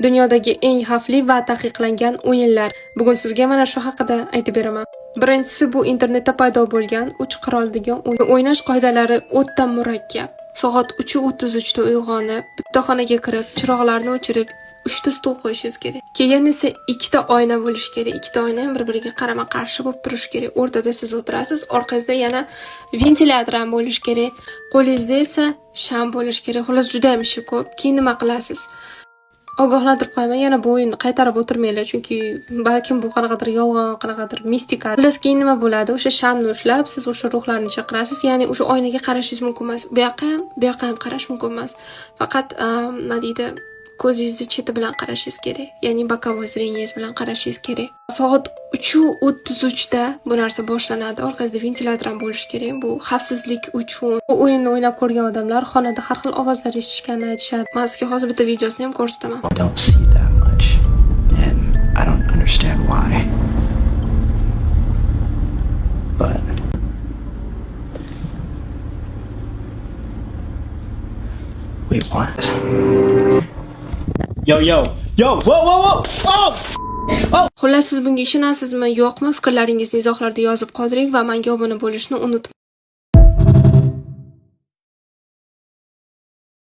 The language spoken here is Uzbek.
Dunyodagi eng xavfli va taqiqlangan o'yinlar. Bugun sizga mana shu haqida aytib beraman. Birinchisi bu internetda paydo bo'lgan 3 qirol degan o'yin. O'ynash qoidalari o'ta murakkab. Soat 3:33 da uyg'onib, bitta xonaga kirib, chiroqlarni o'chirib, 3 ta stol qo'yishingiz kerak. Keyin esa 2 ta oyna bo'lishi kerak. 2 ta oyna ham bir-biriga qarama-qarshi bo'lib turishi kerak. O'rtada siz o'tirasiz, orqangizda yana ventilyator ham bo'lishi kerak. Qo'lingizda esa sham bo'lishi kerak. Xullas juda ham ishi ko'p. Keyin nima qilasiz? Ogohlantirib qo'yaman, yana bu o'yinni qaytarib o'tirmanglar, chunki balkim bu qanaqadir yolg'on, qanaqadir mistika. Xullas keyin nima bo'ladi? O'sha shamni ushlab, siz o'sha ruhlarni chaqirasiz, ya'ni o'sha oynaga qarashingiz mumkin emas. Bu yoqqa ham qarash mumkin emas. Faqat nima deydi, ko'zingizni cheti bilan qarashingiz kerak, ya'ni bokovoy zreniyingiz bilan qarashingiz kerak. Soat 3:33 da bu narsa boshlanadi. Orqangizda ventilyator ham bo'lishi kerak. Bu xavfsizlik uchun. Bu o'yinni o'ynab ko'rgan odamlar xonada har xil ovozlar eshitishganini aytishadi. Men sizga hozir bitta videosini ham ko'rsataman. I don't see that much, and I don't understand why. But wait, what? Yo, whoa! Xullas siz bunga ishonasizmi, yo'qmi? Fikrlaringizni izohlarda yozib qoldiring va menga obuna bo'lishni unutmang.